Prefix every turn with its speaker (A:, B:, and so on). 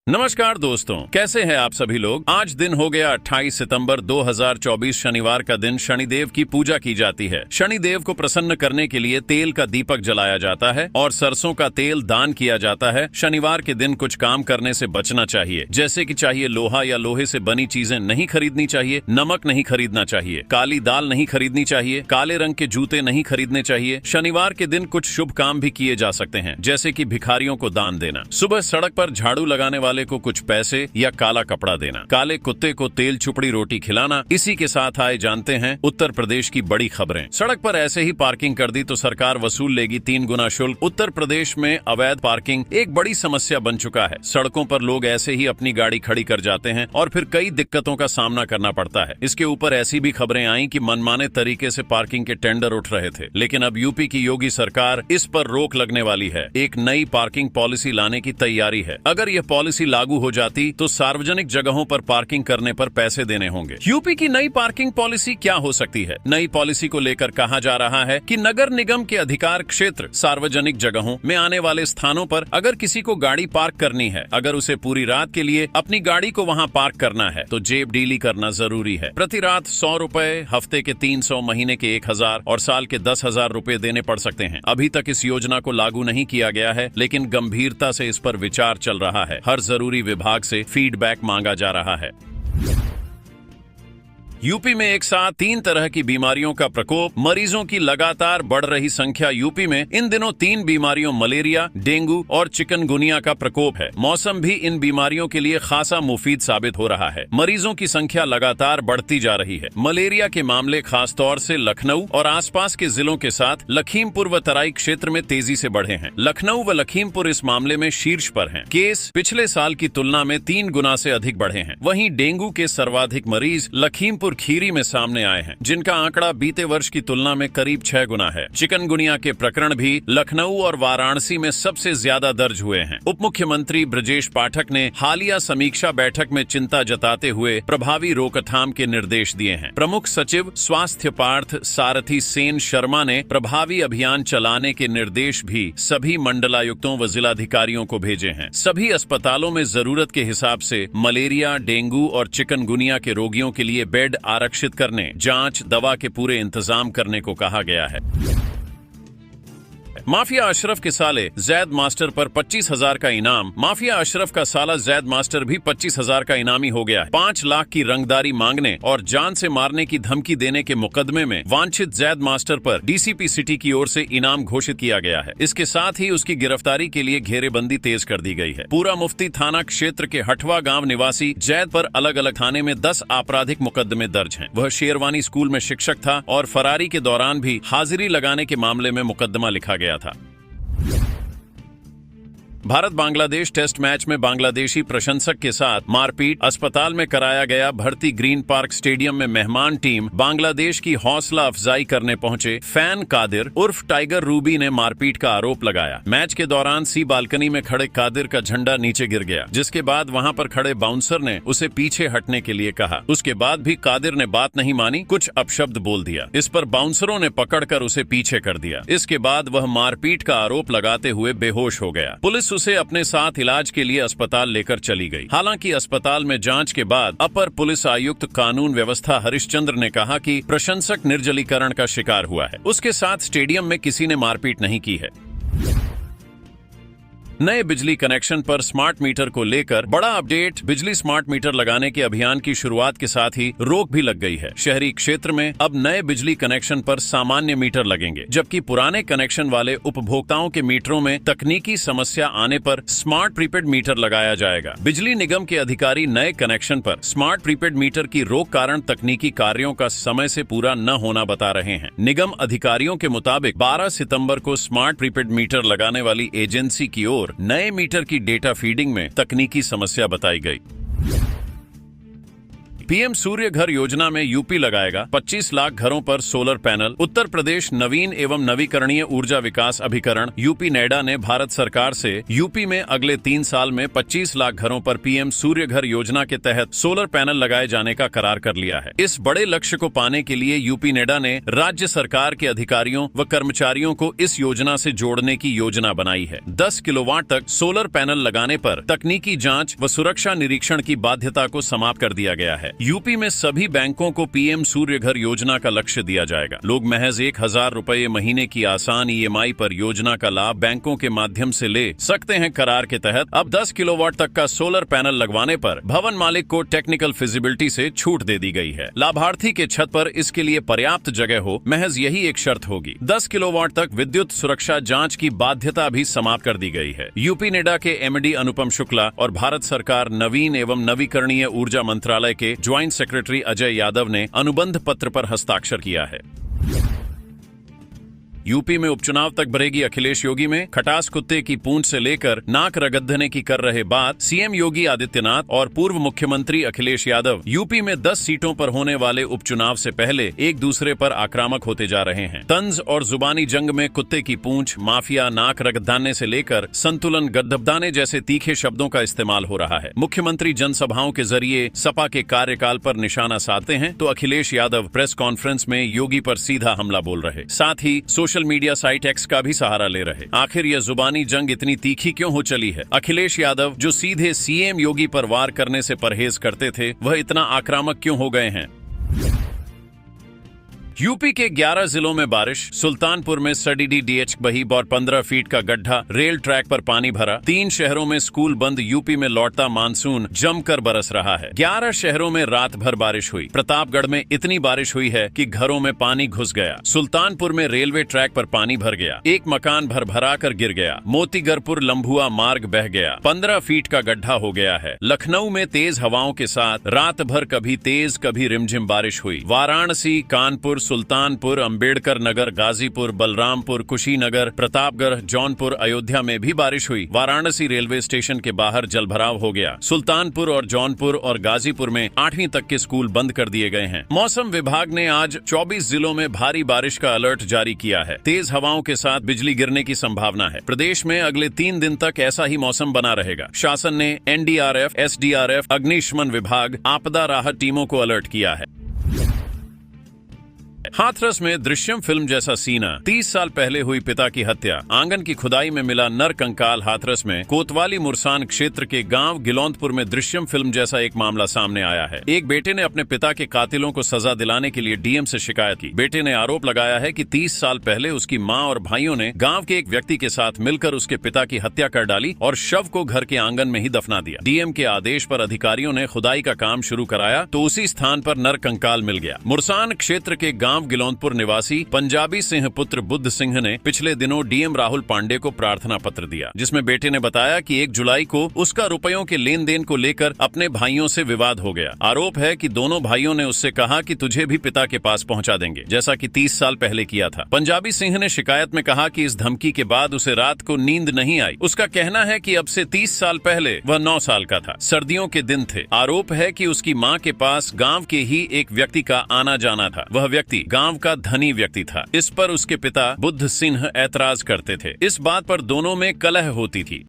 A: नमस्कार दोस्तों, कैसे हैं आप सभी लोग। आज दिन हो गया 28 सितंबर 2024 शनिवार का दिन। शनिदेव की पूजा की जाती है। शनिदेव को प्रसन्न करने के लिए तेल का दीपक जलाया जाता है और सरसों का तेल दान किया जाता है। शनिवार के दिन कुछ काम करने से बचना चाहिए, जैसे कि चाहिए लोहा या लोहे से बनी चीजें नहीं खरीदनी चाहिए, नमक नहीं खरीदना चाहिए, काली दाल नहीं खरीदनी चाहिए, काले रंग के जूते नहीं खरीदने चाहिए। शनिवार के दिन कुछ शुभ काम भी किए जा सकते हैं, जैसे कि भिखारियों को दान देना, सुबह सड़क पर झाड़ू लगाने वाले को कुछ पैसे या काला कपड़ा देना, काले कुत्ते को तेल चुपड़ी रोटी खिलाना। इसी के साथ आए जानते हैं उत्तर प्रदेश की बड़ी खबरें। सड़क पर ऐसे ही पार्किंग कर दी तो सरकार वसूल लेगी 3 गुना शुल्क। उत्तर प्रदेश में अवैध पार्किंग एक बड़ी समस्या बन चुका है। सड़कों पर लोग ऐसे ही अपनी गाड़ी खड़ी कर जाते हैं और फिर कई दिक्कतों का सामना करना पड़ता है। इसके ऊपर ऐसी भी खबरें आई कि मनमाने तरीके से पार्किंग के टेंडर उठ रहे थे, लेकिन अब यूपी की योगी सरकार इस पर रोक लगने वाली है। एक नई पार्किंग पॉलिसी लाने की तैयारी है। अगर यह पॉलिसी लागू हो जाती तो सार्वजनिक जगहों पर पार्किंग करने पर पैसे देने होंगे। यूपी की नई पार्किंग पॉलिसी क्या हो सकती है। नई पॉलिसी को लेकर कहा जा रहा है कि नगर निगम के अधिकार क्षेत्र सार्वजनिक जगहों में आने वाले स्थानों पर अगर किसी को गाड़ी पार्क करनी है, अगर उसे पूरी रात के लिए अपनी गाड़ी को वहां पार्क करना है तो जेब डीली करना जरूरी है। प्रति रात 100 रुपए, हफ्ते के 300, महीने के 1000 और साल के 10,000 रुपए देने पड़ सकते हैं। अभी तक इस योजना को लागू नहीं किया गया है, लेकिन गंभीरता से इस पर विचार चल रहा है। हर जरूरी विभाग से फीडबैक मांगा जा रहा है। यूपी में एक साथ 3 तरह की बीमारियों का प्रकोप, मरीजों की लगातार बढ़ रही संख्या। यूपी में इन दिनों 3 बीमारियों मलेरिया, डेंगू और चिकनगुनिया का प्रकोप है। मौसम भी इन बीमारियों के लिए खासा मुफीद साबित हो रहा है। मरीजों की संख्या लगातार बढ़ती जा रही है। मलेरिया के मामले खासतौर से लखनऊ और आसपास के जिलों के साथ लखीमपुर व तराई क्षेत्र में तेजी से बढ़े हैं। लखनऊ व लखीमपुर इस मामले में शीर्ष पर हैं। केस पिछले साल की तुलना में 3 गुना से अधिक बढ़े हैं। वहीं डेंगू के सर्वाधिक मरीज लखीमपुर खीरी में सामने आए हैं, जिनका आंकड़ा बीते वर्ष की तुलना में करीब 6 गुना है। चिकनगुनिया के प्रकरण भी लखनऊ और वाराणसी में सबसे ज्यादा दर्ज हुए हैं। उप मुख्यमंत्री ब्रजेश पाठक ने हालिया समीक्षा बैठक में चिंता जताते हुए प्रभावी रोकथाम के निर्देश दिए हैं। प्रमुख सचिव स्वास्थ्य पार्थ सारथी सेन शर्मा ने प्रभावी अभियान चलाने के निर्देश भी सभी मंडलायुक्तों व जिलाधिकारियों को भेजे हैं। सभी अस्पतालों में जरूरत के हिसाब से मलेरिया, डेंगू और चिकनगुनिया के रोगियों के लिए बेड आरक्षित करने, जांच, दवा के पूरे इंतजाम करने को कहा गया है। माफिया अशरफ के साले जैद मास्टर पर 25,000 का इनाम। माफिया अशरफ का साला जैद मास्टर भी 25,000 का इनामी हो गया है। 5 लाख की रंगदारी मांगने और जान से मारने की धमकी देने के मुकदमे में वांछित जैद मास्टर पर डीसीपी सिटी की ओर से इनाम घोषित किया गया है। इसके साथ ही उसकी गिरफ्तारी के लिए घेरेबंदी तेज कर दी गई है। पूरा मुफ्ती थाना क्षेत्र के हटवा गांव निवासी जैद पर अलग अलग थाने में 10 आपराधिक मुकदमे दर्ज हैं। वह शेरवानी स्कूल में शिक्षक था और फरारी के दौरान भी हाजिरी लगाने के मामले में मुकदमा लिखा गया था। भारत बांग्लादेश टेस्ट मैच में बांग्लादेशी प्रशंसक के साथ मारपीट, अस्पताल में कराया गया भर्ती। ग्रीन पार्क स्टेडियम में मेहमान टीम बांग्लादेश की हौसला अफजाई करने पहुंचे फैन कादिर उर्फ टाइगर रूबी ने मारपीट का आरोप लगाया। मैच के दौरान सी बालकनी में खड़े कादिर का झंडा नीचे गिर गया, जिसके बाद वहां पर खड़े बाउंसर ने उसे पीछे हटने के लिए कहा। उसके बाद भी कादिर ने बात नहीं मानी, कुछ अपशब्द बोल दिया। इस पर बाउंसरों ने पकड़कर उसे पीछे कर दिया। इसके बाद वह मारपीट का आरोप लगाते हुए बेहोश हो गया। पुलिस उसे अपने साथ इलाज के लिए अस्पताल लेकर चली गई। हालांकि अस्पताल में जांच के बाद अपर पुलिस आयुक्त कानून व्यवस्था हरिश्चंद्र ने कहा कि प्रशंसक निर्जलीकरण का शिकार हुआ है। उसके साथ स्टेडियम में किसी ने मारपीट नहीं की है। नए बिजली कनेक्शन पर स्मार्ट मीटर को लेकर बड़ा अपडेट। बिजली स्मार्ट मीटर लगाने के अभियान की शुरुआत के साथ ही रोक भी लग गई है। शहरी क्षेत्र में अब नए बिजली कनेक्शन पर सामान्य मीटर लगेंगे, जबकि पुराने कनेक्शन वाले उपभोक्ताओं के मीटरों में तकनीकी समस्या आने पर स्मार्ट प्रीपेड मीटर लगाया जाएगा। बिजली निगम के अधिकारी नए कनेक्शन पर स्मार्ट प्रीपेड मीटर की रोक कारण तकनीकी कार्यों का समय से पूरा न होना बता रहे हैं। निगम अधिकारियों के मुताबिक 12 सितंबर को स्मार्ट प्रीपेड मीटर लगाने वाली एजेंसी की ओर नए मीटर की डेटा फीडिंग में तकनीकी समस्या बताई गई। पीएम सूर्य घर योजना में यूपी लगाएगा 25 लाख घरों पर सोलर पैनल। उत्तर प्रदेश नवीन एवं नवीकरणीय ऊर्जा विकास अभिकरण यूपी नेडा ने भारत सरकार से यूपी में अगले 3 साल में 25 लाख घरों पर पीएम सूर्य घर योजना के तहत सोलर पैनल लगाए जाने का करार कर लिया है। इस बड़े लक्ष्य को पाने के लिए यूपी नेडा ने राज्य सरकार के अधिकारियों व कर्मचारियों को इस योजना से जोड़ने की योजना बनाई है। 10 किलोवाट तक सोलर पैनल लगाने पर तकनीकी जांच व सुरक्षा निरीक्षण की बाध्यता को समाप्त कर दिया गया है। यूपी में सभी बैंकों को पीएम सूर्य घर योजना का लक्ष्य दिया जाएगा। लोग महज 1000 रुपए महीने की आसान ईएमआई पर योजना का लाभ बैंकों के माध्यम से ले सकते हैं। करार के तहत अब 10 किलोवाट तक का सोलर पैनल लगवाने पर भवन मालिक को टेक्निकल फिजिबिलिटी से छूट दे दी गई है। लाभार्थी के छत पर इसके लिए पर्याप्त जगह हो, महज यही एक शर्त होगी। 10 किलोवाट तक विद्युत सुरक्षा जांच की बाध्यता भी समाप्त कर दी गई है। यूपी नेडा के एमडी अनुपम शुक्ला और भारत सरकार नवीन एवं नवीकरणीय ऊर्जा मंत्रालय के ज्वाइंट सेक्रेटरी अजय यादव ने अनुबंध पत्र पर हस्ताक्षर किया है। यूपी में उपचुनाव तक बढ़ेगी अखिलेश योगी में खटास कुत्ते की पूंछ से लेकर नाक रगड़ने की कर रहे बात। सीएम योगी आदित्यनाथ और पूर्व मुख्यमंत्री अखिलेश यादव यूपी में 10 सीटों पर होने वाले उपचुनाव से पहले एक दूसरे पर आक्रामक होते जा रहे हैं। तंज और जुबानी जंग में कुत्ते की पूंछ, माफिया, नाक रगड़ने से लेकर संतुलन गद्दबदाने जैसे तीखे शब्दों का इस्तेमाल हो रहा है। मुख्यमंत्री जनसभाओं के जरिए सपा के कार्यकाल पर निशाना साधते हैं तो अखिलेश यादव प्रेस कॉन्फ्रेंस में योगी पर सीधा हमला बोल रहे, साथ ही सोशल मीडिया साइट एक्स का भी सहारा ले रहे। आखिर यह जुबानी जंग इतनी तीखी क्यों हो चली है? अखिलेश यादव जो सीधे सीएम योगी पर वार करने से परहेज करते थे, वह इतना आक्रामक क्यों हो गए हैं? यूपी के 11 जिलों में बारिश। सुल्तानपुर में सडीडी डीएच बही और 15 फीट का गड्ढा, रेल ट्रैक पर पानी भरा। 3 शहरों में स्कूल बंद। यूपी में लौटता मानसून जमकर बरस रहा है। 11 शहरों में रात भर बारिश हुई। प्रतापगढ़ में इतनी बारिश हुई है कि घरों में पानी घुस गया। सुल्तानपुर में रेलवे ट्रैक पर पानी भर गया। एक मकान भर कर गिर गया। मोतीगरपुर लंभुआ मार्ग बह गया। 15 फीट का गड्ढा हो गया है। लखनऊ में तेज हवाओं के साथ रात भर कभी तेज कभी रिमझिम बारिश हुई। वाराणसी, कानपुर, सुल्तानपुर, अंबेडकर नगर, गाजीपुर, बलरामपुर, कुशीनगर, प्रतापगढ़, जौनपुर, अयोध्या में भी बारिश हुई। वाराणसी रेलवे स्टेशन के बाहर जलभराव हो गया। सुल्तानपुर और जौनपुर और गाजीपुर में 8वीं तक के स्कूल बंद कर दिए गए हैं। मौसम विभाग ने आज 24 जिलों में भारी बारिश का अलर्ट जारी किया है। तेज हवाओं के साथ बिजली गिरने की संभावना है। प्रदेश में अगले 3 दिन तक ऐसा ही मौसम बना रहेगा। शासन ने एनडीआरएफ, एसडीआरएफ, अग्निशमन विभाग, आपदा राहत टीमों को अलर्ट किया है। हाथरस में दृश्यम फिल्म जैसा सीना। 30 साल पहले हुई पिता की हत्या। आंगन की खुदाई में मिला नर कंकाल। हाथरस में कोतवाली मुरसान क्षेत्र के गांव गिलौंदपुर में दृश्यम फिल्म जैसा एक मामला सामने आया है। एक बेटे ने अपने पिता के कातिलों को सजा दिलाने के लिए डीएम से शिकायत की। बेटे ने आरोप लगाया है कि 30 साल पहले उसकी मां और भाइयों ने गांव के एक व्यक्ति के साथ मिलकर उसके पिता की हत्या कर डाली और शव को घर के आंगन में ही दफना दिया। डीएम के आदेश पर अधिकारियों ने खुदाई का काम शुरू कराया तो उसी स्थान पर नर कंकाल मिल गया। मुरसान क्षेत्र के गांव गिलौंदपुर निवासी पंजाबी सिंह पुत्र बुद्ध सिंह ने पिछले दिनों डीएम राहुल पांडे को प्रार्थना पत्र दिया, जिसमें बेटे ने बताया कि 1 जुलाई को उसका रुपयों के लेन देन को लेकर अपने भाइयों से विवाद हो गया। आरोप है कि दोनों भाइयों ने उससे कहा कि तुझे भी पिता के पास पहुंचा देंगे, जैसा कि 30 साल पहले किया था। पंजाबी सिंह ने शिकायत में कहा कि इस धमकी के बाद उसे रात को नींद नहीं आई। उसका कहना है कि अब से 30 साल पहले वह 9 साल का था। सर्दियों के दिन थे। आरोप है कि उसकी मां के पास गांव के ही एक व्यक्ति का आना जाना था। वह व्यक्ति गांव का धनी व्यक्ति था। इस पर उसके पिता बुद्ध सिंह ऐतराज करते थे। इस बात पर दोनों में कलह होती थी।